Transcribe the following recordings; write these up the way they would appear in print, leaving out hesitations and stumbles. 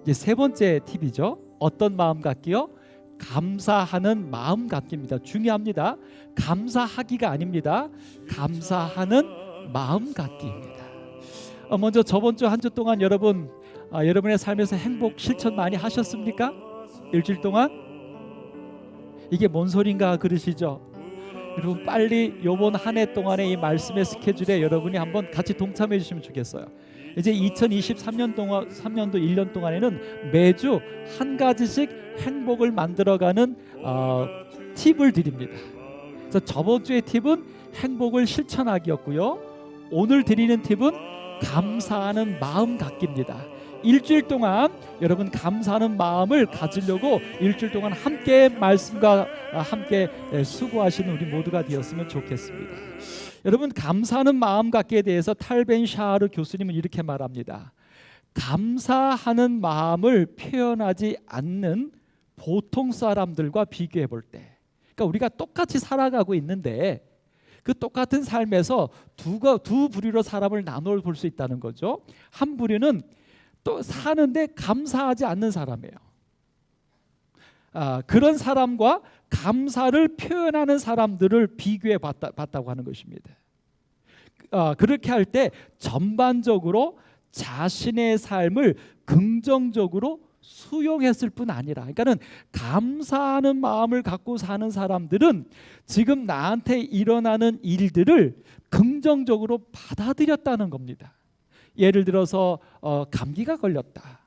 이제 세 번째 팁이죠. 어떤 마음 갖기요? 감사하는 마음 갖기입니다. 중요합니다. 감사하기가 아닙니다. 감사하는 마음 갖기입니다. 먼저 저번 주 한 주 동안 여러분의 삶에서 행복 실천 많이 하셨습니까? 일주일 동안? 이게 뭔 소린가 그러시죠? 여러분 빨리 요번 한 해 동안의 이 말씀의 스케줄에 여러분이 한번 같이 동참해 주시면 좋겠어요. 이제 2023년 동안 3년도 1년 동안에는 매주 한 가지씩 행복을 만들어가는 팁을 드립니다. 그래서 저번 주의 팁은 행복을 실천하기였고요. 오늘 드리는 팁은 감사하는 마음 갖기입니다. 일주일 동안 여러분 감사하는 마음을 가지려고 일주일 동안 함께 말씀과 함께 수고하시는 우리 모두가 되었으면 좋겠습니다. 여러분 감사하는 마음 갖기에 대해서 탈 벤 샤르 교수님은 이렇게 말합니다. 감사하는 마음을 표현하지 않는 보통 사람들과 비교해 볼 때, 그러니까 우리가 똑같이 살아가고 있는데 그 똑같은 삶에서 두 부류로 사람을 나눠 볼 수 있다는 거죠. 한 부류는 또 사는데 감사하지 않는 사람이에요. 그런 사람과 감사를 표현하는 사람들을 비교해 봤다고 하는 것입니다. 그렇게 할 때 전반적으로 자신의 삶을 긍정적으로 수용했을 뿐 아니라, 그러니까는 감사하는 마음을 갖고 사는 사람들은 지금 나한테 일어나는 일들을 긍정적으로 받아들였다는 겁니다. 예를 들어서 감기가 걸렸다,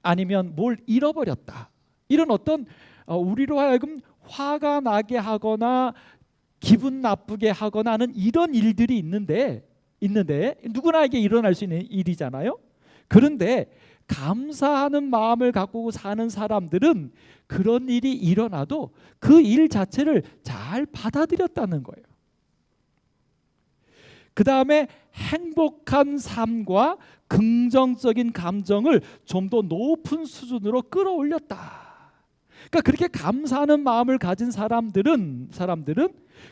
아니면 뭘 잃어버렸다, 이런 어떤 우리로 하여금 화가 나게 하거나 기분 나쁘게 하거나 하는 이런 일들이 있는데 누구나에게 일어날 수 있는 일이잖아요. 그런데 감사하는 마음을 갖고 사는 사람들은 그런 일이 일어나도 그 일 자체를 잘 받아들였다는 거예요. 그 다음에 행복한 삶과 긍정적인 감정을 좀 더 높은 수준으로 끌어올렸다. 그러니까 그렇게 감사하는 마음을 가진 사람들은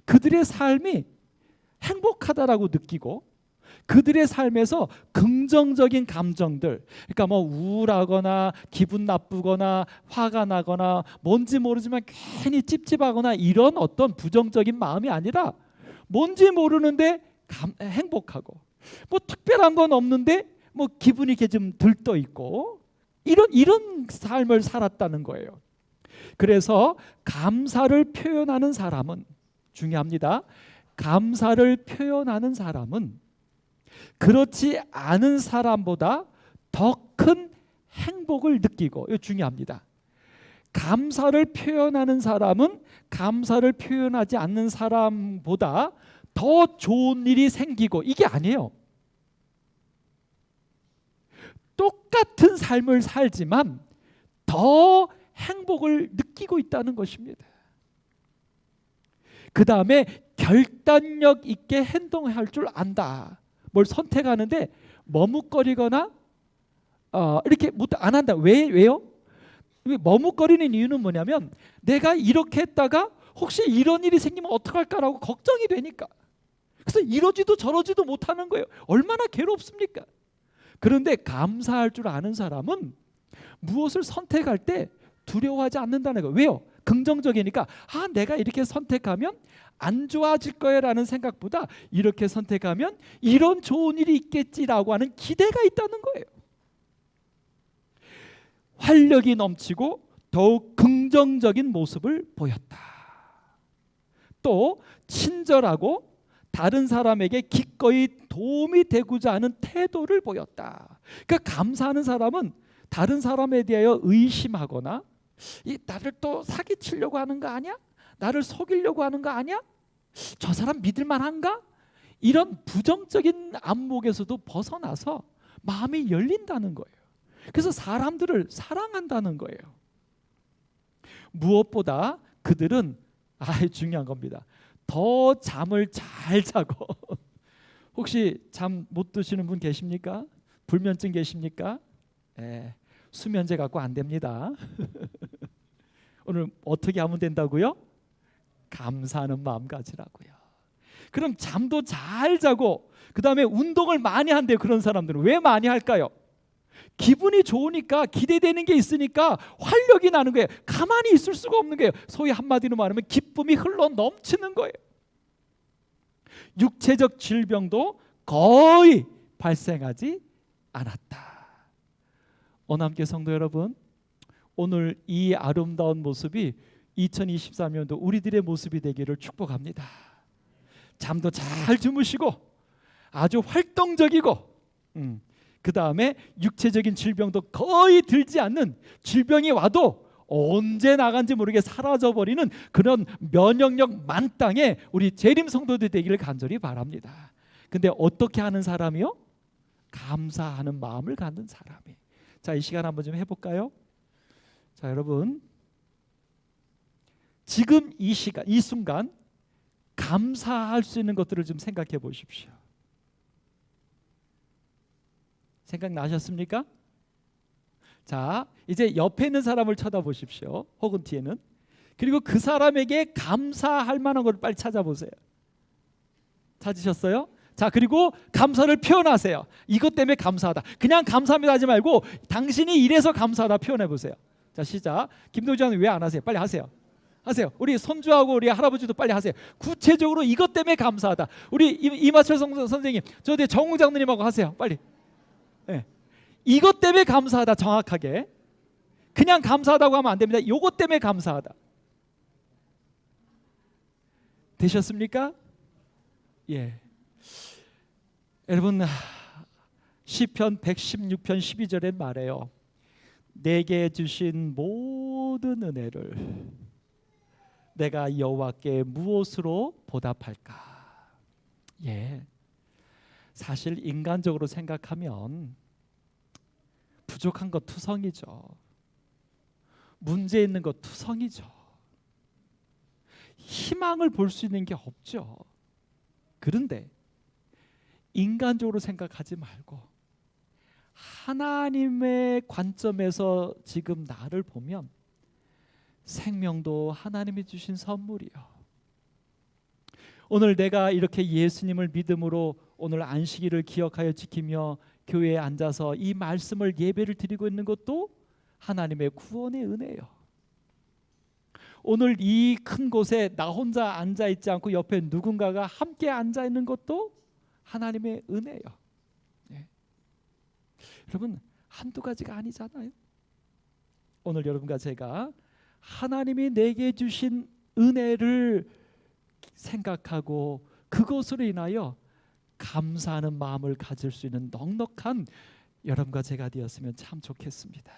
그들의 삶이 행복하다라고 느끼고 그들의 삶에서 긍정적인 감정들, 그러니까 뭐 우울하거나 기분 나쁘거나 화가 나거나 뭔지 모르지만 괜히 찝찝하거나 이런 어떤 부정적인 마음이 아니라 뭔지 모르는데 행복하고 뭐 특별한 건 없는데 뭐 기분이 이렇게 좀 들떠 있고 이런 삶을 살았다는 거예요. 그래서 감사를 표현하는 사람은 중요합니다. 감사를 표현하는 사람은 그렇지 않은 사람보다 더 큰 행복을 느끼고, 이거 중요합니다. 감사를 표현하는 사람은 감사를 표현하지 않는 사람보다 더 좋은 일이 생기고, 이게 아니에요. 똑같은 삶을 살지만 더 행복을 느끼고 있다는 것입니다. 그 다음에 결단력 있게 행동할 줄 안다. 뭘 선택하는데 머뭇거리거나 이렇게 안 한다. 왜요? 머뭇거리는 이유는 뭐냐면 내가 이렇게 했다가 혹시 이런 일이 생기면 어떡할까라고 걱정이 되니까. 그래서 이러지도 저러지도 못하는 거예요. 얼마나 괴롭습니까? 그런데 감사할 줄 아는 사람은 무엇을 선택할 때 두려워하지 않는다는 거예요. 왜요? 긍정적이니까 내가 이렇게 선택하면 안 좋아질 거야라는 생각보다 이렇게 선택하면 이런 좋은 일이 있겠지라고 하는 기대가 있다는 거예요. 활력이 넘치고 더욱 긍정적인 모습을 보였다. 또 친절하고 다른 사람에게 기꺼이 도움이 되고자 하는 태도를 보였다. 그러니까 감사하는 사람은 다른 사람에 대하여 의심하거나 나를 또 사기치려고 하는 거 아니야? 나를 속이려고 하는 거 아니야? 저 사람 믿을 만한가? 이런 부정적인 안목에서도 벗어나서 마음이 열린다는 거예요. 그래서 사람들을 사랑한다는 거예요. 무엇보다 그들은 중요한 겁니다. 더 잠을 잘 자고 혹시 잠 못 드시는 분 계십니까? 불면증 계십니까? 수면제 갖고 안 됩니다. 오늘 어떻게 하면 된다고요? 감사하는 마음 가지라고요. 그럼 잠도 잘 자고 그 다음에 운동을 많이 한대요. 그런 사람들은 왜 많이 할까요? 기분이 좋으니까, 기대되는 게 있으니까 활력이 나는 거예요. 가만히 있을 수가 없는 거예요. 소위 한마디로 말하면 기쁨이 흘러 넘치는 거예요. 육체적 질병도 거의 발생하지 않았다. 오남교회 성도 여러분, 오늘 이 아름다운 모습이 2023년도 우리들의 모습이 되기를 축복합니다. 잠도 잘 주무시고 아주 활동적이고, 그 다음에 육체적인 질병도 거의 들지 않는, 질병이 와도 언제 나간지 모르게 사라져버리는 그런 면역력 만땅의 우리 재림 성도들 되기를 간절히 바랍니다. 근데 어떻게 하는 사람이요? 감사하는 마음을 갖는 사람이. 자, 이 시간 한번 좀 해볼까요? 자, 여러분, 지금 이 시간, 이 순간 감사할 수 있는 것들을 좀 생각해 보십시오. 생각나셨습니까? 자, 이제 옆에 있는 사람을 쳐다보십시오. 혹은 뒤에는. 그리고 그 사람에게 감사할 만한 걸 빨리 찾아보세요. 찾으셨어요? 자, 그리고 감사를 표현하세요. 이것 때문에 감사하다. 그냥 감사합니다 하지 말고 당신이 이래서 감사하다 표현해 보세요. 자, 시작. 김도주 장님 왜 안 하세요? 빨리 하세요. 하세요. 우리 손주하고 우리 할아버지도 빨리 하세요. 구체적으로 이것 때문에 감사하다. 우리 이마철 선생님, 저 뒤에 정우 장로님하고 하세요. 빨리. 네. 이것 때문에 감사하다. 정확하게. 그냥 감사하다고 하면 안 됩니다. 이것 때문에 감사하다. 되셨습니까? 예. 여러분, 시편 116편 12절에 말해요. 내게 주신 모든 은혜를 내가 여호와께 무엇으로 보답할까? 예. 사실 인간적으로 생각하면 부족한 것 투성이죠. 문제 있는 것 투성이죠. 희망을 볼 수 있는 게 없죠. 그런데 인간적으로 생각하지 말고 하나님의 관점에서 지금 나를 보면 생명도 하나님이 주신 선물이요. 오늘 내가 이렇게 예수님을 믿음으로 오늘 안식일을 기억하여 지키며 교회에 앉아서 이 말씀을 예배를 드리고 있는 것도 하나님의 구원의 은혜예요. 오늘 이 큰 곳에 나 혼자 앉아 있지 않고 옆에 누군가가 함께 앉아 있는 것도 하나님의 은혜예요. 네. 여러분, 한두 가지가 아니잖아요. 오늘 여러분과 제가 하나님이 내게 주신 은혜를 생각하고 그것으로 인하여 감사하는 마음을 가질 수 있는 넉넉한 여러분과 제가 되었으면 참 좋겠습니다.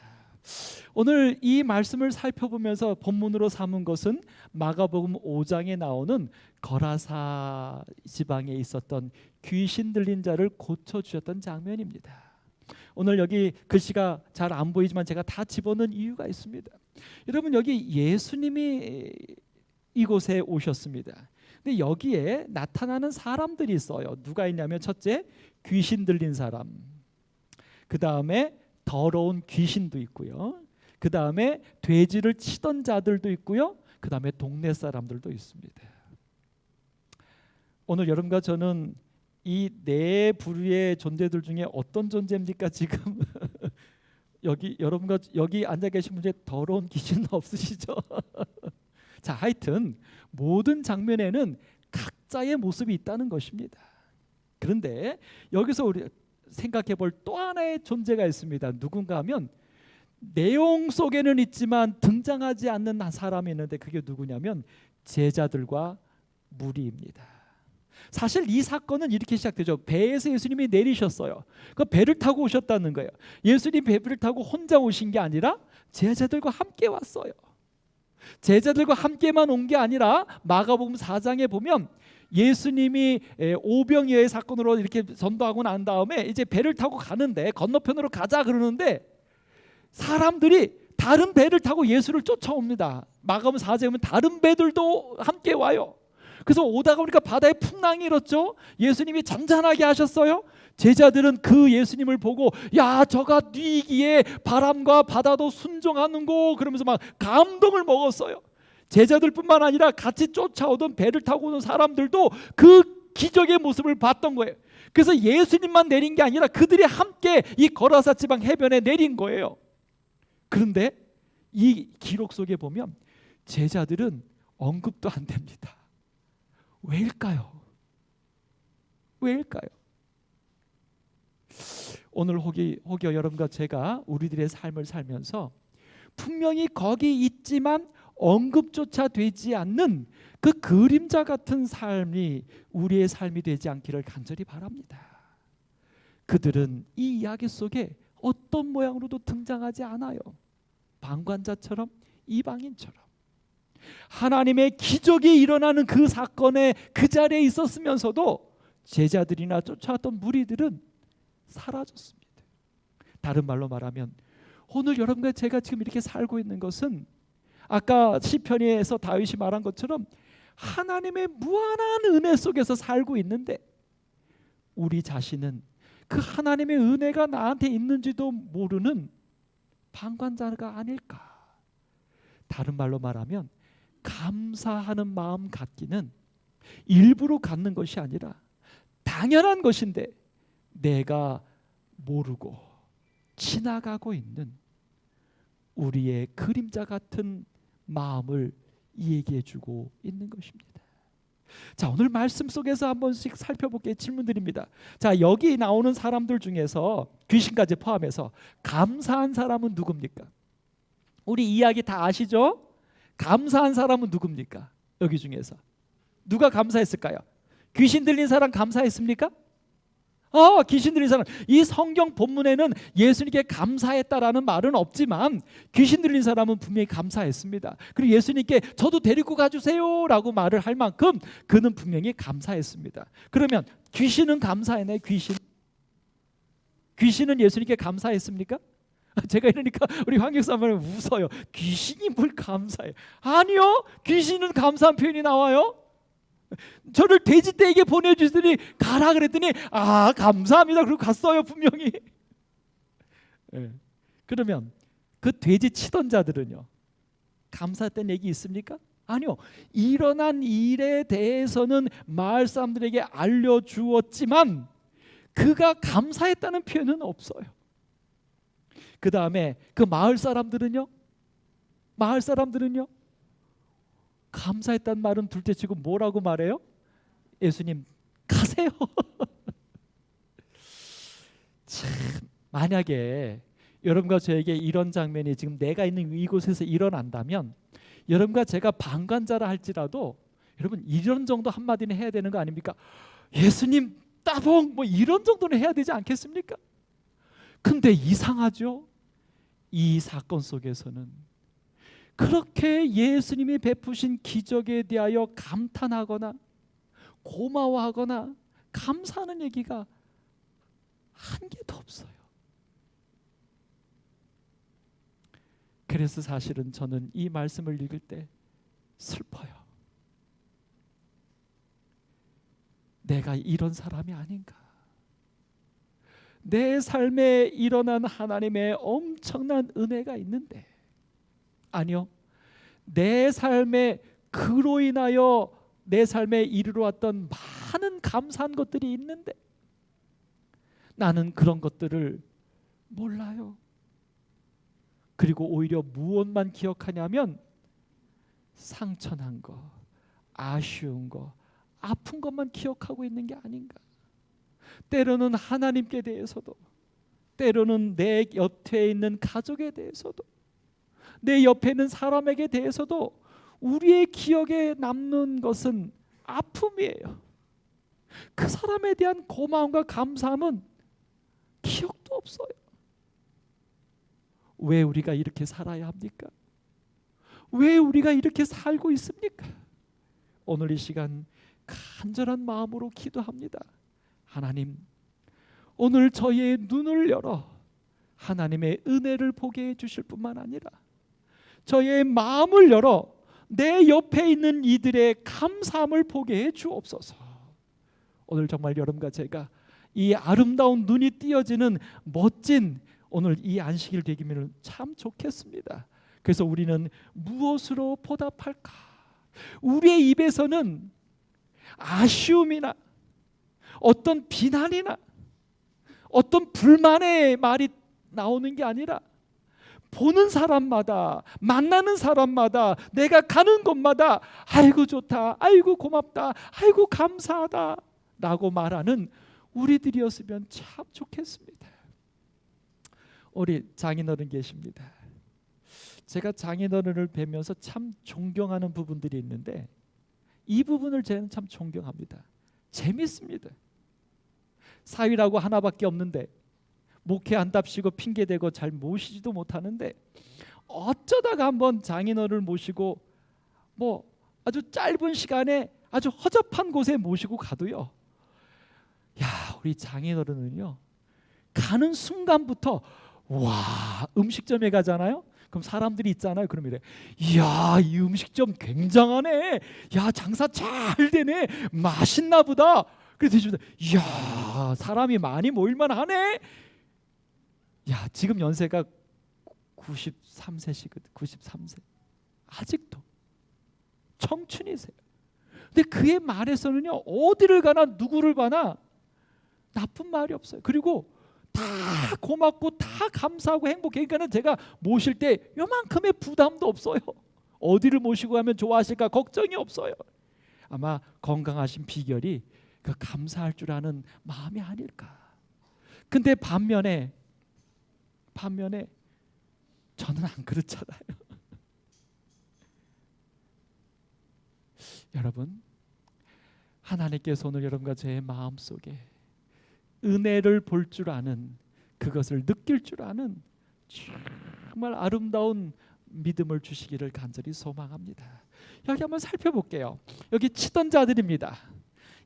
오늘 이 말씀을 살펴보면서 본문으로 삼은 것은 마가복음 5장에 나오는 거라사 지방에 있었던 귀신 들린 자를 고쳐주셨던 장면입니다. 오늘 여기 글씨가 잘 안 보이지만 제가 다 집어넣은 이유가 있습니다. 여러분, 여기 예수님이 이곳에 오셨습니다. 근데 여기에 나타나는 사람들이 있어요. 누가 있냐면 첫째, 귀신 들린 사람, 그 다음에 더러운 귀신도 있고요, 그 다음에 돼지를 치던 자들도 있고요, 그 다음에 동네 사람들도 있습니다. 오늘 여러분과 저는 이 네 부류의 존재들 중에 어떤 존재입니까? 지금 여기 여러분과 여기 앉아 계신 분 중에 더러운 귀신은 없으시죠? 자, 하여튼 모든 장면에는 각자의 모습이 있다는 것입니다. 그런데 여기서 우리 생각해 볼 또 하나의 존재가 있습니다. 누군가 하면 내용 속에는 있지만 등장하지 않는 한 사람이 있는데 그게 누구냐면 제자들과 무리입니다. 사실 이 사건은 이렇게 시작되죠. 배에서 예수님이 내리셨어요. 그 배를 타고 오셨다는 거예요. 예수님 배를 타고 혼자 오신 게 아니라 제자들과 함께 왔어요. 제자들과 함께만 온 게 아니라 마가복음 4장에 보면 예수님이 오병이어의 사건으로 이렇게 전도하고 난 다음에 이제 배를 타고 가는데 건너편으로 가자 그러는데 사람들이 다른 배를 타고 예수를 쫓아옵니다. 마가복음 4장에 보면 다른 배들도 함께 와요. 그래서 오다가 보니까 바다에 풍랑이 일었죠. 예수님이 잔잔하게 하셨어요. 제자들은 그 예수님을 보고 야, 저가 뛰기에 바람과 바다도 순종하는고 그러면서 막 감동을 먹었어요. 제자들뿐만 아니라 같이 쫓아오던 배를 타고 오는 사람들도 그 기적의 모습을 봤던 거예요. 그래서 예수님만 내린 게 아니라 그들이 함께 이 거라사 지방 해변에 내린 거예요. 그런데 이 기록 속에 보면 제자들은 언급도 안 됩니다. 왜일까요? 왜일까요? 오늘 혹여 여러분과 제가 우리들의 삶을 살면서 분명히 거기 있지만 언급조차 되지 않는 그 그림자 같은 삶이 우리의 삶이 되지 않기를 간절히 바랍니다. 그들은 이 이야기 속에 어떤 모양으로도 등장하지 않아요. 방관자처럼, 이방인처럼. 하나님의 기적이 일어나는 그 사건에 그 자리에 있었으면서도 제자들이나 쫓아왔던 무리들은 사라졌습니다. 다른 말로 말하면 오늘 여러분과 제가 지금 이렇게 살고 있는 것은 아까 시편에서 다윗이 말한 것처럼 하나님의 무한한 은혜 속에서 살고 있는데 우리 자신은 그 하나님의 은혜가 나한테 있는지도 모르는 방관자가 아닐까. 다른 말로 말하면 감사하는 마음 갖기는 일부러 갖는 것이 아니라 당연한 것인데 내가 모르고 지나가고 있는 우리의 그림자 같은 마음을 얘기해 주고 있는 것입니다. 자, 오늘 말씀 속에서 한 번씩 살펴볼게 질문드립니다. 자, 여기 나오는 사람들 중에서 귀신까지 포함해서 감사한 사람은 누굽니까? 우리 이야기 다 아시죠? 감사한 사람은 누굽니까? 여기 중에서 누가 감사했을까요? 귀신 들린 사람 감사했습니까? 귀신 들린 사람. 이 성경 본문에는 예수님께 감사했다라는 말은 없지만 귀신 들린 사람은 분명히 감사했습니다. 그리고 예수님께 저도 데리고 가주세요 라고 말을 할 만큼 그는 분명히 감사했습니다. 그러면 귀신은 감사했나요? 귀신은 예수님께 감사했습니까? 제가 이러니까 우리 황교사님은 웃어요. 귀신이 뭘 감사해? 아니요, 귀신은 감사한 표현이 나와요. 저를 돼지떼에게 보내주더니 가라 그랬더니 감사합니다 그리고 갔어요 분명히. 그러면 그 돼지 치던 자들은요 감사했다는 얘기 있습니까? 아니요. 일어난 일에 대해서는 마을 사람들에게 알려주었지만 그가 감사했다는 표현은 없어요. 그 다음에 그 마을 사람들은요 감사했다는 말은 둘째치고 뭐라고 말해요? 예수님 가세요. 참, 만약에 여러분과 저에게 이런 장면이 지금 내가 있는 이곳에서 일어난다면 여러분과 제가 방관자라 할지라도 여러분 이런 정도 한마디는 해야 되는 거 아닙니까? 예수님 따봉 뭐 이런 정도는 해야 되지 않겠습니까? 근데 이상하죠? 이 사건 속에서는 그렇게 예수님이 베푸신 기적에 대하여 감탄하거나 고마워하거나 감사하는 얘기가 한 개도 없어요. 그래서 사실은 저는 이 말씀을 읽을 때 슬퍼요. 내가 이런 사람이 아닌가. 내 삶에 일어난 하나님의 엄청난 은혜가 있는데 아니요, 내 삶에 그로 인하여 내 삶에 이르러 왔던 많은 감사한 것들이 있는데 나는 그런 것들을 몰라요. 그리고 오히려 무엇만 기억하냐면 상처난 거, 아쉬운 거, 아픈 것만 기억하고 있는 게 아닌가. 때로는 하나님께 대해서도, 때로는 내 곁에 있는 가족에 대해서도, 내 옆에 있는 사람에게 대해서도 우리의 기억에 남는 것은 아픔이에요. 그 사람에 대한 고마움과 감사함은 기억도 없어요. 왜 우리가 이렇게 살아야 합니까? 왜 우리가 이렇게 살고 있습니까? 오늘 이 시간 간절한 마음으로 기도합니다. 하나님, 오늘 저희의 눈을 열어 하나님의 은혜를 보게 해주실 뿐만 아니라 저희의 마음을 열어 내 옆에 있는 이들의 감사함을 보게 해 주옵소서. 오늘 정말 여러분과 제가 이 아름다운 눈이 띄어지는 멋진 오늘 이 안식일 되기면 참 좋겠습니다. 그래서 우리는 무엇으로 보답할까? 우리의 입에서는 아쉬움이나 어떤 비난이나 어떤 불만의 말이 나오는 게 아니라 보는 사람마다, 만나는 사람마다, 내가 가는 곳마다 아이고 좋다, 아이고 고맙다, 아이고 감사하다 라고 말하는 우리들이었으면 참 좋겠습니다. 우리 장인어른 계십니다. 제가 장인어른을 뵈면서 참 존경하는 부분들이 있는데 이 부분을 저는 참 존경합니다. 재밌습니다. 사위라고 하나밖에 없는데 목회한답시고 핑계대고 잘 모시지도 못하는데 어쩌다가 한번 장인어른을 모시고 뭐 아주 짧은 시간에 아주 허접한 곳에 모시고 가도요, 야, 우리 장인어른은요 가는 순간부터 와, 음식점에 가잖아요. 그럼 사람들이 있잖아요. 그러면 이래, 이야, 이 음식점 굉장하네, 야, 장사 잘 되네, 맛있나 보다. 그래서 드시면 이야, 사람이 많이 모일만 하네. 야, 지금 연세가 93세시거든. 93세. 아직도 청춘이세요. 근데 그의 말에서는요, 어디를 가나 누구를 봐나 나쁜 말이 없어요. 그리고 다 고맙고 다 감사하고 행복해. 그러니까 제가 모실 때 요만큼의 부담도 없어요. 어디를 모시고 가면 좋아하실까 걱정이 없어요. 아마 건강하신 비결이 그 감사할 줄 아는 마음이 아닐까. 근데 반면에 저는 안 그렇잖아요. 여러분, 하나님께서 오늘 여러분과 제 마음속에 은혜를 볼 줄 아는, 그것을 느낄 줄 아는 정말 아름다운 믿음을 주시기를 간절히 소망합니다. 여기 한번 살펴볼게요. 여기 치던 자들입니다.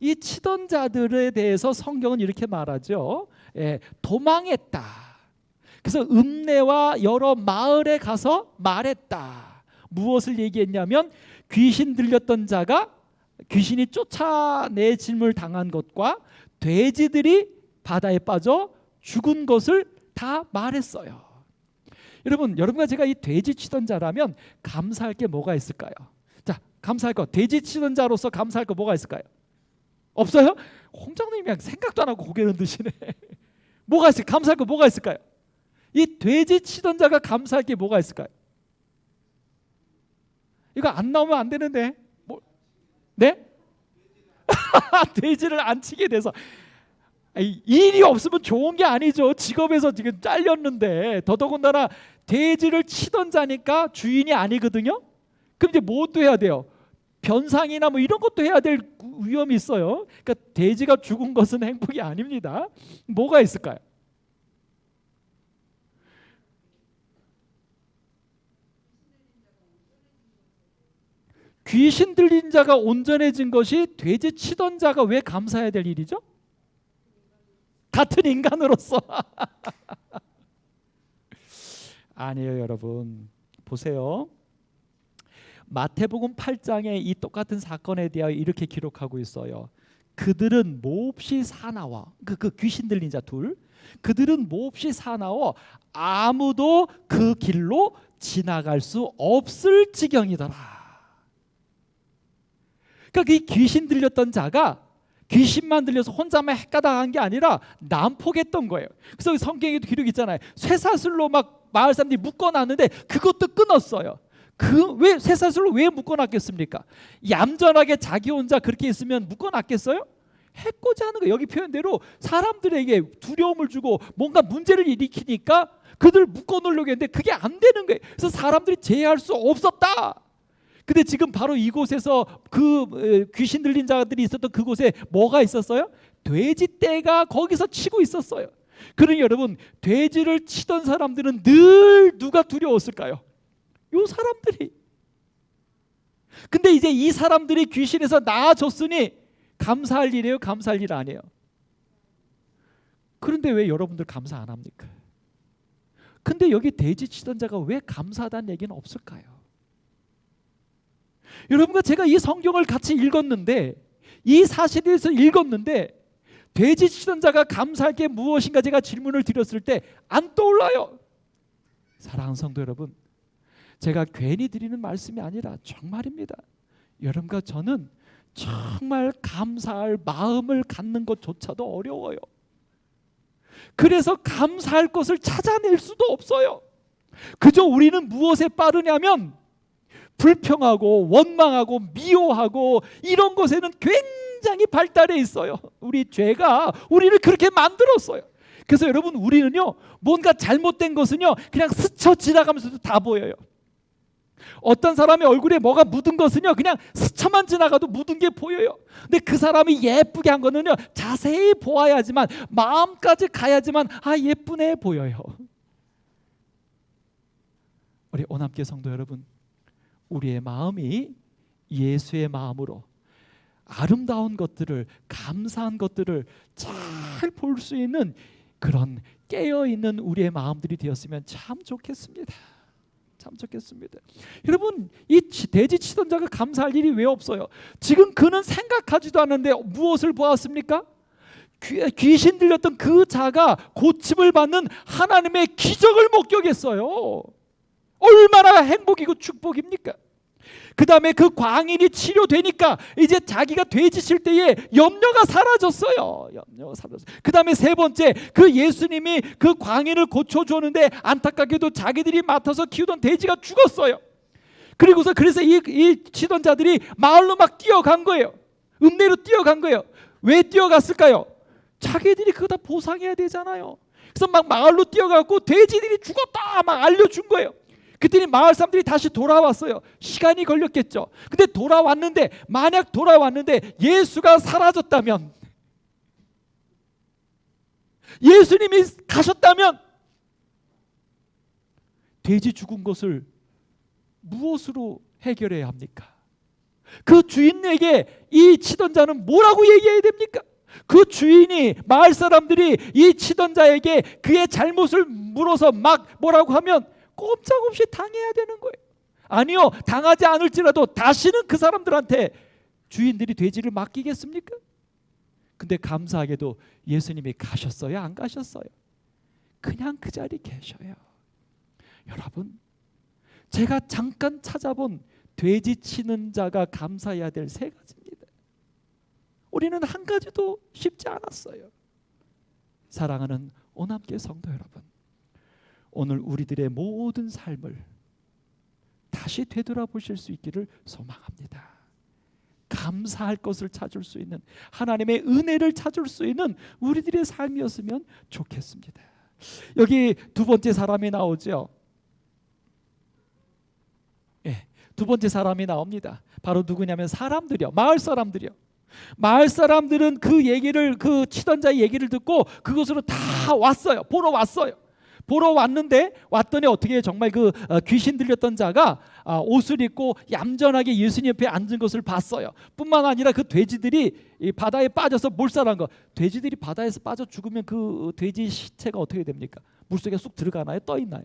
이 치던 자들에 대해서 성경은 이렇게 말하죠. 도망했다. 그래서 읍내와 여러 마을에 가서 말했다. 무엇을 얘기했냐면 귀신 들렸던 자가 귀신이 쫓아내짐을 당한 것과 돼지들이 바다에 빠져 죽은 것을 다 말했어요. 여러분과 제가 이 돼지 치던 자라면 감사할 게 뭐가 있을까요? 자, 감사할 거, 돼지 치던 자로서 감사할 거 뭐가 있을까요? 없어요? 홍장님이 그냥 생각도 안 하고 고개를 드시네. 뭐가 있을까요? 감사할 거 뭐가 있을까요? 이 돼지 치던 자가 감사할 게 뭐가 있을까요? 이거 안 나오면 안 되는데. 네? 돼지를 안 치게 돼서. 일이 없으면 좋은 게 아니죠. 직업에서 지금 잘렸는데, 더더군다나 돼지를 치던 자니까 주인이 아니거든요. 그럼 이제 뭐도 해야 돼요? 변상이나 뭐 이런 것도 해야 될 위험이 있어요. 그러니까 돼지가 죽은 것은 행복이 아닙니다. 뭐가 있을까요? 귀신 들린 자가 온전해진 것이 돼지 치던 자가 왜 감사해야 될 일이죠? 같은 인간으로서. 아니에요, 여러분. 보세요. 마태복음 8장에 이 똑같은 사건에 대하여 이렇게 기록하고 있어요. 그들은 몹시 사나워, 그 귀신 들린 자 둘, 그들은 몹시 사나워 아무도 그 길로 지나갈 수 없을 지경이더라. 그러니까 이 귀신 들렸던 자가 귀신만 들려서 혼자만 헷가닥한 게 아니라 난폭했던 거예요. 그래서 성경에도 기록이 있잖아요. 쇠사슬로 막 마을 사람들이 묶어놨는데 그것도 끊었어요. 왜 쇠사슬로 왜 묶어놨겠습니까? 얌전하게 자기 혼자 그렇게 있으면 묶어놨겠어요? 해코지 하는 거예요. 여기 표현대로 사람들에게 두려움을 주고 뭔가 문제를 일으키니까 그들을 묶어놓으려고 했는데 그게 안 되는 거예요. 그래서 사람들이 제어할 수 없었다. 근데 지금 바로 이곳에서 그 귀신 들린 자들이 있었던 그곳에 뭐가 있었어요? 돼지떼가 거기서 치고 있었어요. 그러니 여러분, 돼지를 치던 사람들은 늘 누가 두려웠을까요? 요 사람들이. 근데 이제 이 사람들이 귀신에서 나아졌으니 감사할 일이에요? 감사할 일 아니에요? 그런데 왜 여러분들 감사 안 합니까? 근데 여기 돼지 치던 자가 왜 감사하다는 얘기는 없을까요? 여러분과 제가 이 성경을 같이 읽었는데, 이 사실에 대해서 읽었는데 돼지 치던 자가 감사할 게 무엇인가 제가 질문을 드렸을 때 안 떠올라요. 사랑하는 성도 여러분, 제가 괜히 드리는 말씀이 아니라 정말입니다. 여러분과 저는 정말 감사할 마음을 갖는 것조차도 어려워요. 그래서 감사할 것을 찾아낼 수도 없어요. 그저 우리는 무엇에 빠르냐면 불평하고 원망하고 미워하고 이런 것에는 굉장히 발달해 있어요. 우리 죄가 우리를 그렇게 만들었어요. 그래서 여러분, 우리는요, 뭔가 잘못된 것은요 그냥 스쳐 지나가면서도 다 보여요. 어떤 사람의 얼굴에 뭐가 묻은 것은요 그냥 스쳐만 지나가도 묻은 게 보여요. 근데 그 사람이 예쁘게 한 거는요 자세히 보아야지만, 마음까지 가야지만 예쁘네 보여요. 우리 오남교 성도 여러분, 우리의 마음이 예수의 마음으로 아름다운 것들을, 감사한 것들을 잘 볼 수 있는 그런 깨어있는 우리의 마음들이 되었으면 참 좋겠습니다. 참 좋겠습니다. 여러분, 이 돼지 치던 자가 감사할 일이 왜 없어요? 지금 그는 생각하지도 않는데 무엇을 보았습니까? 귀신 들렸던 그 자가 고침을 받는 하나님의 기적을 목격했어요. 얼마나 행복이고 축복입니까? 그 다음에 그 광인이 치료되니까 이제 자기가 돼지칠 때에 염려가 사라졌어요. 염려가 사라졌어요. 그 다음에 세 번째, 그 예수님이 그 광인을 고쳐주었는데 안타깝게도 자기들이 맡아서 키우던 돼지가 죽었어요. 그래서 이 치던 자들이 마을로 막 뛰어간 거예요. 읍내로 뛰어간 거예요. 왜 뛰어갔을까요? 자기들이 그거 다 보상해야 되잖아요. 그래서 막 마을로 뛰어가고 돼지들이 죽었다 막 알려준 거예요. 그랬더니 마을 사람들이 다시 돌아왔어요. 시간이 걸렸겠죠. 근데 만약 돌아왔는데 예수가 사라졌다면, 예수님이 가셨다면, 돼지 죽은 것을 무엇으로 해결해야 합니까? 그 주인에게 이 치던 자는 뭐라고 얘기해야 됩니까? 그 주인이, 마을 사람들이 이 치던 자에게 그의 잘못을 물어서 막 뭐라고 하면 꼼짝없이 당해야 되는 거예요. 아니요, 당하지 않을지라도 다시는 그 사람들한테 주인들이 돼지를 맡기겠습니까? 근데 감사하게도 예수님이 가셨어요? 안 가셨어요? 그냥 그 자리에 계셔요. 여러분, 제가 잠깐 찾아본 돼지 치는 자가 감사해야 될 세 가지입니다. 우리는 한 가지도 쉽지 않았어요. 사랑하는 오남교회 성도 여러분, 오늘 우리들의 모든 삶을 다시 되돌아보실 수 있기를 소망합니다. 감사할 것을 찾을 수 있는, 하나님의 은혜를 찾을 수 있는 우리들의 삶이었으면 좋겠습니다. 여기 두 번째 사람이 나오죠. 두 번째 사람이 나옵니다. 바로 누구냐면 사람들이요, 마을 사람들이요. 마을 사람들은 그 얘기를, 그 치던 자의 얘기를 듣고 그곳으로 다 왔어요. 보러 왔어요. 보러 왔더니 어떻게 정말 그 귀신 들렸던 자가 옷을 입고 얌전하게 예수님 옆에 앉은 것을 봤어요. 뿐만 아니라 그 돼지들이 이 바다에 빠져서 몰살한 거. 돼지들이 바다에서 빠져 죽으면 그 돼지 시체가 어떻게 됩니까? 물속에 쑥 들어가나요? 떠 있나요?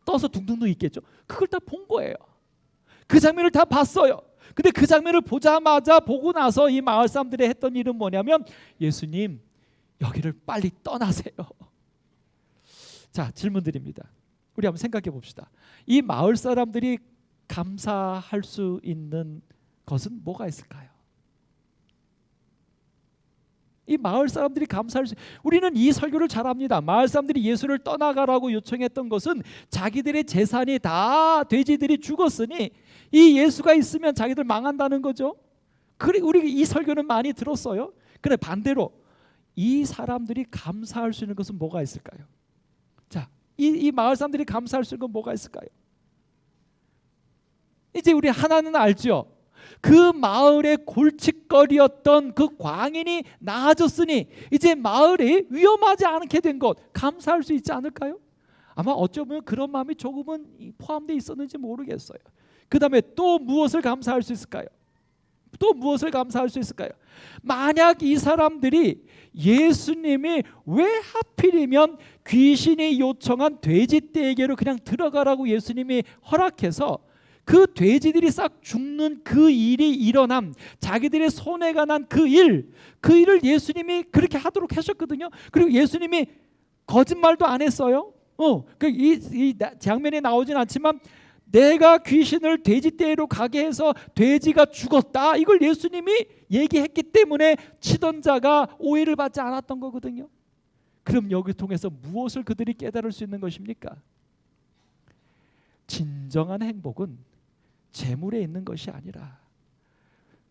떠서 둥둥둥 있겠죠. 그걸 다 본 거예요. 그 장면을 다 봤어요. 근데 그 장면을 보고 나서 이 마을 사람들이 했던 일은 뭐냐면, 예수님, 여기를 빨리 떠나세요. 자, 질문 드립니다. 우리 한번 생각해 봅시다. 이 마을 사람들이 감사할 수 있는 것은 뭐가 있을까요? 이 마을 사람들이 감사할 수, 우리는 이 설교를 잘 압니다. 마을 사람들이 예수를 떠나가라고 요청했던 것은 자기들의 재산이 다 돼지들이 죽었으니 이 예수가 있으면 자기들 망한다는 거죠. 그래, 우리 이 설교는 많이 들었어요. 그래, 반대로 이 사람들이 감사할 수 있는 것은 뭐가 있을까요? 자, 이 마을 사람들이 감사할 수 있는 건 뭐가 있을까요? 이제 우리 하나는 알죠. 그 마을의 골칫거리였던 그 광인이 나아졌으니 이제 마을이 위험하지 않게 된 것, 감사할 수 있지 않을까요? 아마 어쩌면 그런 마음이 조금은 포함되어 있었는지 모르겠어요. 그 다음에 또 무엇을 감사할 수 있을까요? 또 무엇을 감사할 수 있을까요? 만약 이 사람들이 예수님이 왜 하필이면 귀신이 요청한 돼지떼에게로 그냥 들어가라고 예수님이 허락해서 그 돼지들이 싹 죽는 그 일이 일어남, 자기들의 손해가 난 그 일을 예수님이 그렇게 하도록 하셨거든요. 그리고 예수님이 거짓말도 안 했어요. 이 장면에 나오진 않지만 내가 귀신을 돼지떼로 가게 해서 돼지가 죽었다, 이걸 예수님이 얘기했기 때문에 치던 자가 오해를 받지 않았던 거거든요. 그럼 여기 통해서 무엇을 그들이 깨달을 수 있는 것입니까? 진정한 행복은 재물에 있는 것이 아니라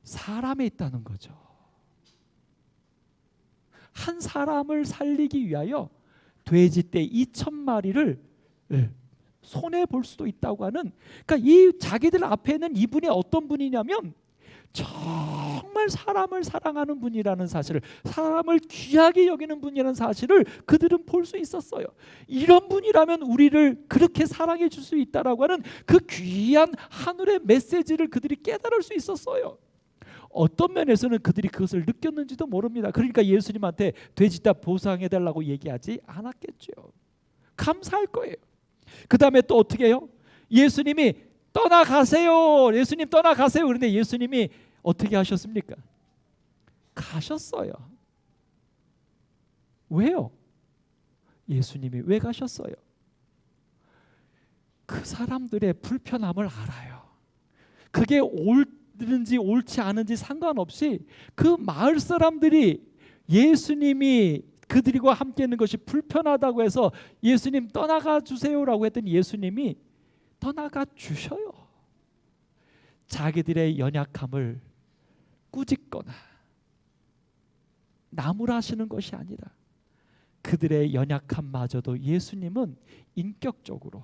사람에 있다는 거죠. 한 사람을 살리기 위하여 돼지떼 2,000마리를 손해 볼 수도 있다고 하는, 그러니까 이 자기들 앞에는 이분이 어떤 분이냐면 정말 사람을 사랑하는 분이라는 사실을, 사람을 귀하게 여기는 분이라는 사실을 그들은 볼 수 있었어요. 이런 분이라면 우리를 그렇게 사랑해 줄 수 있다라고 하는 그 귀한 하늘의 메시지를 그들이 깨달을 수 있었어요. 어떤 면에서는 그들이 그것을 느꼈는지도 모릅니다. 그러니까 예수님한테 돼지떼 보상해 달라고 얘기하지 않았겠죠. 감사할 거예요. 그 다음에 또 어떻게 해요? 예수님이 떠나가세요. 예수님 떠나가세요. 그런데 예수님이 어떻게 하셨습니까? 가셨어요. 왜요? 예수님이 왜 가셨어요? 그 사람들의 불편함을 알아요. 그게 옳든지 옳지 않은지 상관없이 그 마을 사람들이 예수님이 그들과 함께 있는 것이 불편하다고 해서 예수님 떠나가 주세요라고 했더니 예수님이 떠나가 주셔요. 자기들의 연약함을 꾸짖거나 나무라시는 것이 아니라 그들의 연약함마저도 예수님은 인격적으로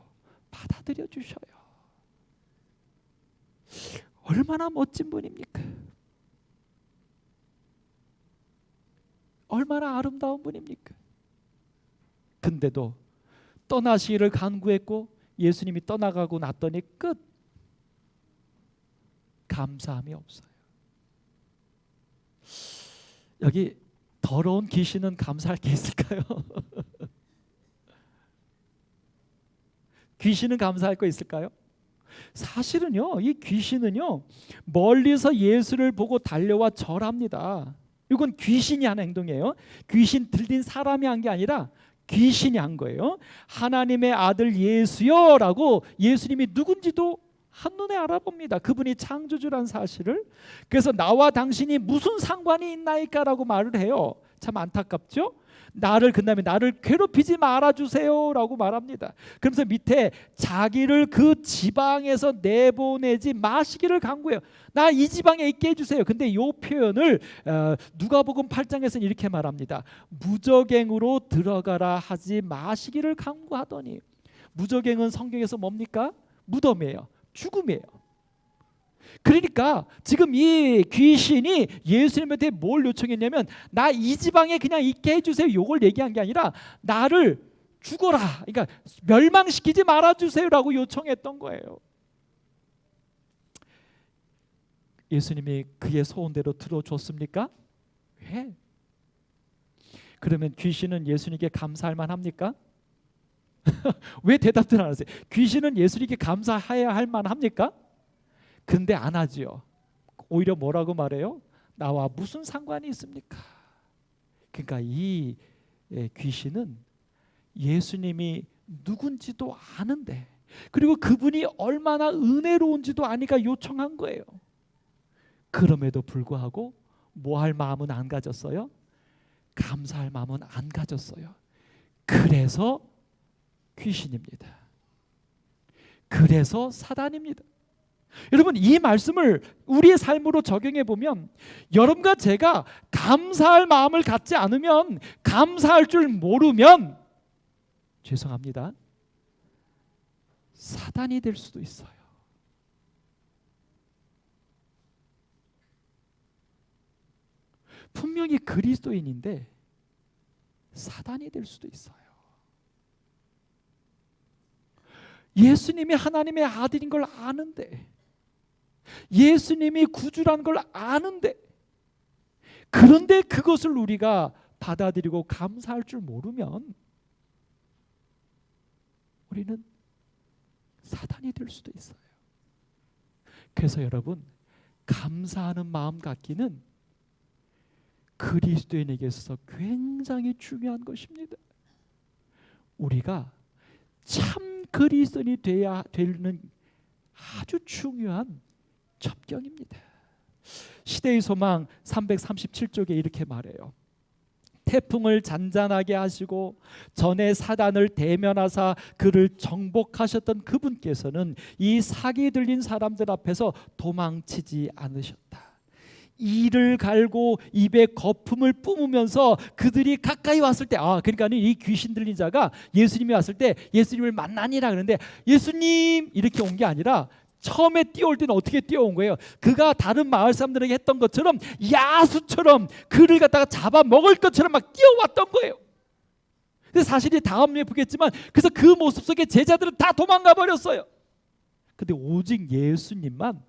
받아들여 주셔요. 얼마나 멋진 분입니까? 얼마나 아름다운 분입니까? 근데도 떠나시기를 간구했고 예수님이 떠나가고 났더니 끝. 감사함이 없어요. 여기 더러운 귀신은 감사할 게 있을까요? 귀신은 감사할 거 있을까요? 사실은요, 이 귀신은요 멀리서 예수를 보고 달려와 절합니다. 이건 귀신이 한 행동이에요. 귀신 들린 사람이 한 게 아니라 귀신이 한 거예요. 하나님의 아들 예수여 라고 예수님이 누군지도 한눈에 알아봅니다. 그분이 창조주란 사실을. 그래서 나와 당신이 무슨 상관이 있나이까 라고 말을 해요. 참 안타깝죠? 그다음에 나를 괴롭히지 말아주세요 라고 말합니다. 그러면서 밑에 자기를 그 지방에서 내보내지 마시기를 간구해요. 나 이 지방에 있게 해주세요. 근데 이 표현을 누가복음 8장에서는 이렇게 말합니다. 무적행으로 들어가라 하지 마시기를 간구하더니, 무적행은 성경에서 뭡니까? 무덤이에요. 죽음이에요. 그러니까 지금 이 귀신이 예수님한테 뭘 요청했냐면 나 이 지방에 그냥 있게 해주세요, 이걸 얘기한 게 아니라 나를 죽어라, 그러니까 멸망시키지 말아주세요라고 요청했던 거예요. 예수님이 그의 소원대로 들어줬습니까? 왜? 그러면 귀신은 예수님께 감사할 만합니까? 왜 대답들 안 하세요? 귀신은 예수님께 감사해야 할 만합니까? 근데 안 하지요. 오히려 뭐라고 말해요? 나와 무슨 상관이 있습니까? 그러니까 이 귀신은 예수님이 누군지도 아는데, 그리고 그분이 얼마나 은혜로운지도 아니까 요청한 거예요. 그럼에도 불구하고 뭐 할 마음은 안 가졌어요? 감사할 마음은 안 가졌어요. 그래서 귀신입니다. 그래서 사단입니다. 여러분, 이 말씀을 우리의 삶으로 적용해 보면 여러분과 제가 감사할 마음을 갖지 않으면, 감사할 줄 모르면, 죄송합니다, 사단이 될 수도 있어요. 분명히 그리스도인인데 사단이 될 수도 있어요. 예수님이 하나님의 아들인 걸 아는데, 예수님이 구주라는 걸 아는데, 그런데 그것을 우리가 받아들이고 감사할 줄 모르면 우리는 사단이 될 수도 있어요. 그래서 여러분, 감사하는 마음 갖기는 그리스도인에게 있어서 굉장히 중요한 것입니다. 우리가 참 그리스도인이 되야 되는 아주 중요한 첩경입니다. 시대의 소망 337쪽에 이렇게 말해요. 태풍을 잔잔하게 하시고 전에 사단을 대면하사 그를 정복하셨던 그분께서는 이 사기 들린 사람들 앞에서 도망치지 않으셨다. 이를 갈고 입에 거품을 뿜으면서 그들이 가까이 왔을 때, 그러니까 이 귀신 들린 자가 예수님이 왔을 때 예수님을 만나니라 그러는데, 예수님 이렇게 온 게 아니라 처음에 뛰어올 때는 어떻게 뛰어온 거예요? 그가 다른 마을 사람들에게 했던 것처럼 야수처럼 그를 갖다가 잡아먹을 것처럼 막 뛰어왔던 거예요. 근데 사실이 다음에 보겠지만, 그래서 그 모습 속에 제자들은 다 도망가 버렸어요. 근데 오직 예수님만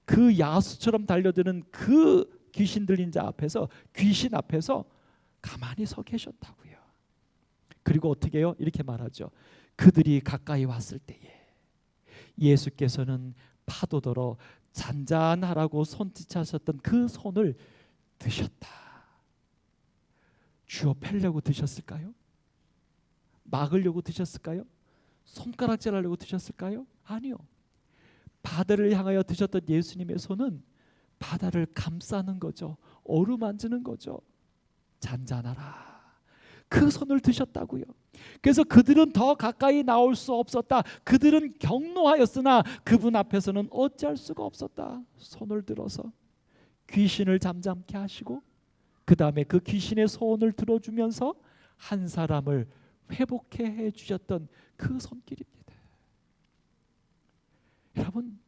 그 야수처럼 달려드는 그 귀신 들린 자 앞에서, 귀신 앞에서 가만히 서 계셨다고요. 그리고 어떻게 해요? 이렇게 말하죠. 그들이 가까이 왔을 때에 예수께서는 파도더러 잔잔하라고 손짓하셨던 그 손을 드셨다. 쥐어 펴려고 드셨을까요? 막으려고 드셨을까요? 손가락질하려고 드셨을까요? 아니요. 바다를 향하여 드셨던 예수님의 손은 바다를 감싸는 거죠. 어루만지는 거죠. 잔잔하라. 그 손을 드셨다고요. 그래서 그들은 더 가까이 나올 수 없었다. 그들은 경노하였으나 그분 앞에서는 어찌할 수가 없었다. 손을 들어서 귀신을 잠잠케 하시고, 그 다음에 그 귀신의 소원을 들어주면서 한 사람을 회복해 해주셨던 그 손길입니다. 여러분,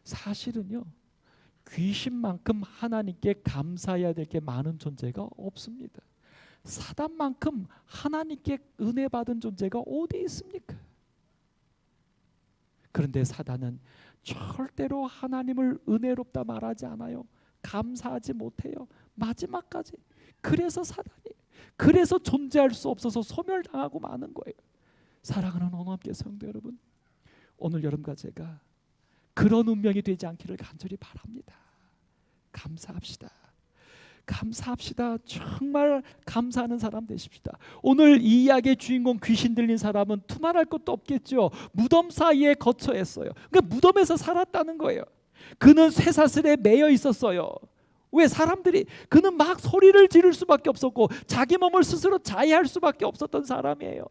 사실은요, 귀신만큼 하나님께 감사해야 될 게 많은 존재가 없습니다. 사단만큼 하나님께 은혜 받은 존재가 어디 있습니까? 그런데 사단은 절대로 하나님을 은혜롭다 말하지 않아요. 감사하지 못해요. 마지막까지. 그래서 사단이, 그래서 존재할 수 없어서 소멸당하고 마는 거예요. 사랑하는 오늘의 성도 여러분, 오늘 여러분과 제가 그런 운명이 되지 않기를 간절히 바랍니다. 감사합시다. 감사합시다. 정말 감사하는 사람 되십시다. 오늘 이 이야기의 주인공 귀신 들린 사람은 두말할 것도 없겠죠. 무덤 사이에 거처했어요. 그러니까 무덤에서 살았다는 거예요. 그는 쇠사슬에 매여 있었어요. 왜? 사람들이, 그는 막 소리를 지를 수밖에 없었고 자기 몸을 스스로 자해할 수밖에 없었던 사람이에요.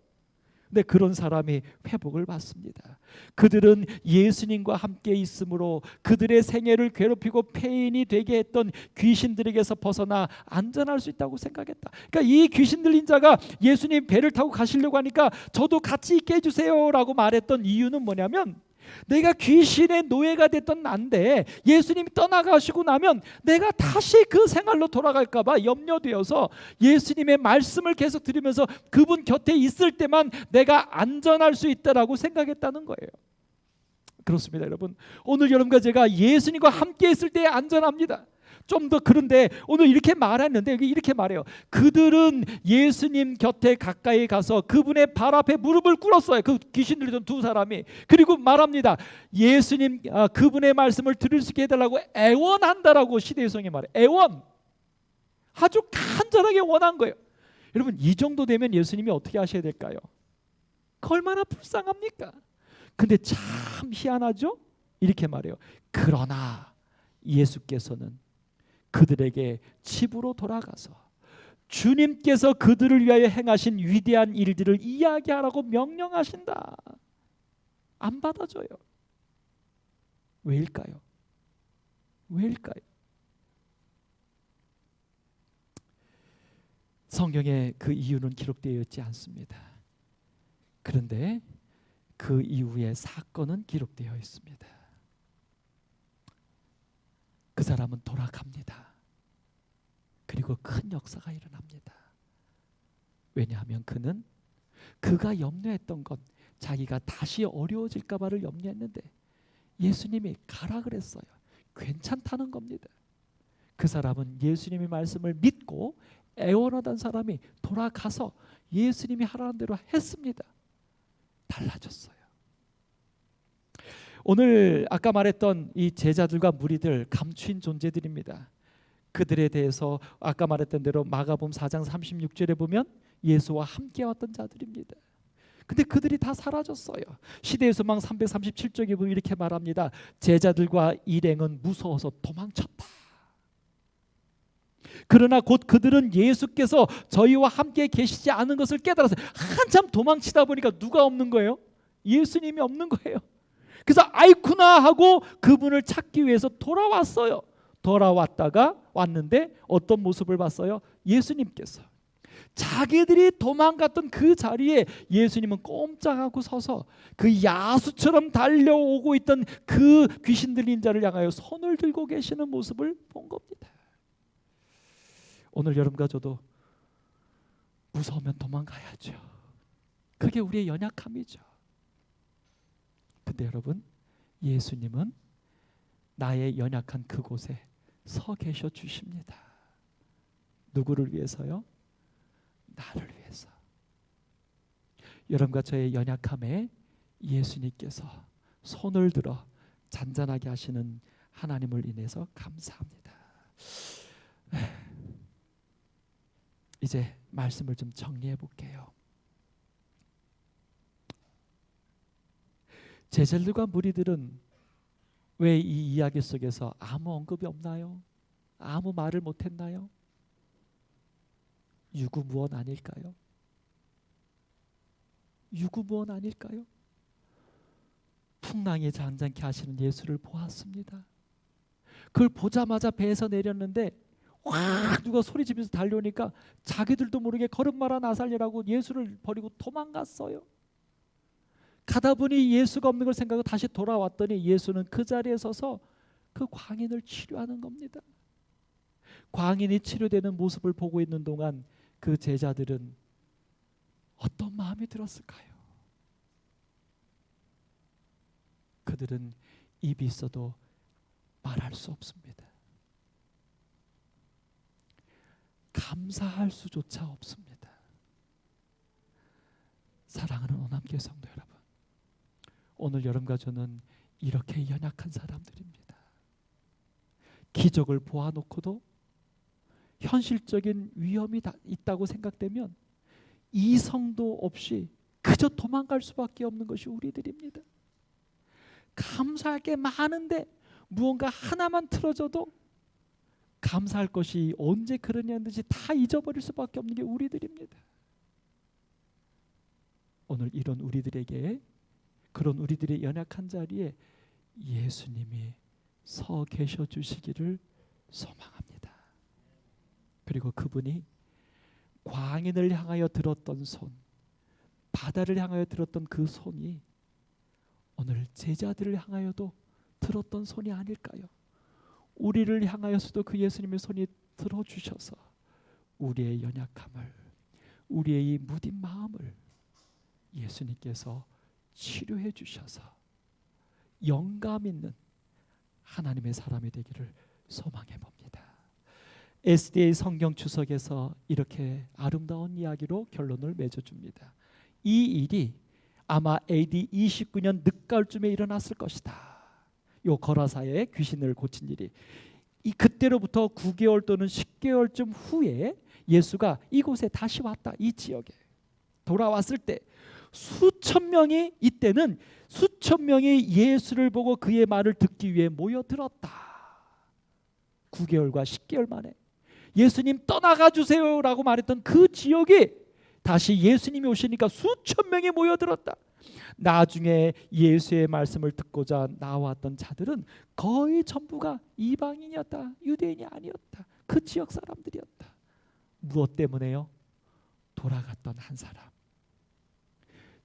근데 그런 사람이 회복을 받습니다. 그들은 예수님과 함께 있으므로 그들의 생애를 괴롭히고 폐인이 되게 했던 귀신들에게서 벗어나 안전할 수 있다고 생각했다. 그러니까 이 귀신 들린 자가 예수님 배를 타고 가시려고 하니까 저도 같이 있게 해주세요 라고 말했던 이유는 뭐냐면, 내가 귀신의 노예가 됐던 난데 예수님이 떠나가시고 나면 내가 다시 그 생활로 돌아갈까 봐 염려되어서 예수님의 말씀을 계속 들으면서 그분 곁에 있을 때만 내가 안전할 수 있다라고 생각했다는 거예요. 그렇습니다, 여러분. 오늘 여러분과 제가 예수님과 함께 있을 때 안전합니다. 좀 더, 그런데 오늘 이렇게 말했는데 여기 이렇게 말해요. 그들은 예수님 곁에 가까이 가서 그분의 발 앞에 무릎을 꿇었어요. 그 귀신 들리던 두 사람이. 그리고 말합니다. 예수님 그분의 말씀을 들을 수 있게 해달라고 애원한다라고 시대유성이 말해요. 애원. 아주 간절하게 원한 거예요. 여러분, 이 정도 되면 예수님이 어떻게 하셔야 될까요? 얼마나 불쌍합니까? 근데 참 희한하죠? 이렇게 말해요. 그러나 예수께서는 그들에게 집으로 돌아가서 주님께서 그들을 위하여 행하신 위대한 일들을 이야기하라고 명령하신다. 안 받아줘요. 왜일까요? 왜일까요? 성경에 그 이유는 기록되어 있지 않습니다. 그런데 그 이후의 사건은 기록되어 있습니다. 그 사람은 돌아갑니다. 그리고 큰 역사가 일어납니다. 왜냐하면 그는, 그가 염려했던 것, 자기가 다시 어려워질까 봐를 염려했는데 예수님이 가라 그랬어요. 괜찮다는 겁니다. 그 사람은 예수님의 말씀을 믿고 애원하던 사람이 돌아가서 예수님이 하라는 대로 했습니다. 달라졌어요. 오늘 아까 말했던 이 제자들과 무리들, 감추인 존재들입니다. 그들에 대해서 아까 말했던 대로 마가복음 4장 36절에 보면 예수와 함께 왔던 자들입니다. 근데 그들이 다 사라졌어요. 시대의 소망 337쪽에 보면 이렇게 말합니다. 제자들과 일행은 무서워서 도망쳤다. 그러나 곧 그들은 예수께서 저희와 함께 계시지 않은 것을 깨달아서 한참 도망치다 보니까 누가 없는 거예요? 예수님이 없는 거예요. 그래서 아이쿠나 하고 그분을 찾기 위해서 돌아왔어요. 돌아왔다가 왔는데 어떤 모습을 봤어요? 예수님께서 자기들이 도망갔던 그 자리에 예수님은 꼼짝하고 서서 그 야수처럼 달려오고 있던 그 귀신 들린 자를 향하여 손을 들고 계시는 모습을 본 겁니다. 오늘 여러분과 저도 무서우면 도망가야죠. 그게 우리의 연약함이죠. 근데 여러분, 예수님은 나의 연약한 그곳에 서 계셔 주십니다. 누구를 위해서요? 나를 위해서. 여러분과 저의 연약함에 예수님께서 손을 들어 잔잔하게 하시는 하나님을 인해서 감사합니다. 이제 말씀을 좀 정리해 볼게요. 제자들과 무리들은 왜 이 이야기 속에서 아무 언급이 없나요? 아무 말을 못했나요? 유구무원 아닐까요? 유구무원 아닐까요? 풍랑이 잔잔케 하시는 예수를 보았습니다. 그걸 보자마자 배에서 내렸는데 확 누가 소리 지면서 달려오니까 자기들도 모르게 걸음마라 나살려라고 예수를 버리고 도망갔어요. 가다 보니 예수가 없는 걸 생각하고 다시 돌아왔더니 예수는 그 자리에 서서 그 광인을 치료하는 겁니다. 광인이 치료되는 모습을 보고 있는 동안 그 제자들은 어떤 마음이 들었을까요? 그들은 입이 있어도 말할 수 없습니다. 감사할 수조차 없습니다. 사랑하는 오남교회 성도 여러분, 오늘 여러분과 저는 이렇게 연약한 사람들입니다. 기적을 보아놓고도 현실적인 위험이 있다고 생각되면 이성도 없이 그저 도망갈 수밖에 없는 것이 우리들입니다. 감사할 게 많은데 무언가 하나만 틀어져도 감사할 것이 언제 그러냐는 듯이 다 잊어버릴 수밖에 없는 게 우리들입니다. 오늘 이런 우리들에게, 그런 우리들의 연약한 자리에 예수님이 서 계셔 주시기를 소망합니다. 그리고 그분이 광인을 향하여 들었던 손, 바다를 향하여 들었던 그 손이 오늘 제자들을 향하여도 들었던 손이 아닐까요? 우리를 향하여서도 그 예수님의 손이 들어주셔서 우리의 연약함을, 우리의 이 무딘 마음을 예수님께서 치료해 주셔서 영감 있는 하나님의 사람이 되기를 소망해 봅니다. SDA 성경 추석에서 이렇게 아름다운 이야기로 결론을 맺어줍니다. 이 일이 아마 AD 29년 늦가을쯤에 일어났을 것이다. 요 거라사의 귀신을 고친 일이 이 그때로부터 9개월 또는 10개월쯤 후에 예수가 이곳에 다시 왔다. 이 지역에 돌아왔을 때 수천 명이, 이때는 수천 명이 예수를 보고 그의 말을 듣기 위해 모여들었다. 9개월과 10개월 만에 예수님 떠나가 주세요라고 말했던 그 지역에 다시 예수님이 오시니까 수천 명이 모여들었다. 나중에 예수의 말씀을 듣고자 나왔던 자들은 거의 전부가 이방인이었다. 유대인이 아니었다. 그 지역 사람들이었다. 무엇 때문에요? 돌아갔던 한 사람.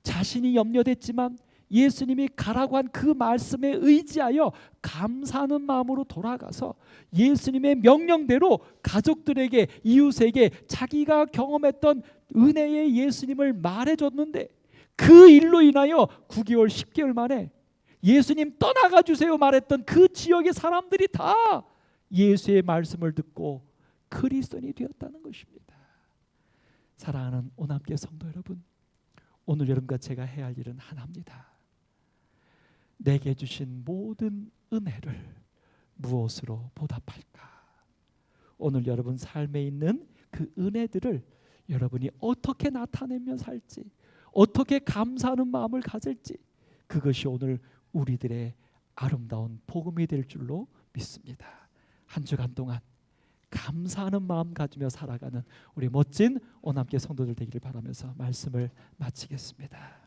자신이 염려됐지만 예수님이 가라고 한 그 말씀에 의지하여 감사하는 마음으로 돌아가서 예수님의 명령대로 가족들에게, 이웃에게 자기가 경험했던 은혜의 예수님을 말해줬는데 그 일로 인하여 9개월 10개월 만에 예수님 떠나가 주세요 말했던 그 지역의 사람들이 다 예수의 말씀을 듣고 그리스도인이 되었다는 것입니다. 사랑하는 오남교회 성도 여러분, 오늘 여러분과 제가 해야 할 일은 하나입니다. 내게 주신 모든 은혜를 무엇으로 보답할까? 오늘 여러분 삶에 있는 그 은혜들을 여러분이 어떻게 나타내며 살지, 어떻게 감사하는 마음을 가질지, 그것이 오늘 우리들의 아름다운 복음이 될 줄로 믿습니다. 한 주간 동안 감사하는 마음 가지며 살아가는 우리 멋진 오남교 성도들 되기를 바라면서 말씀을 마치겠습니다.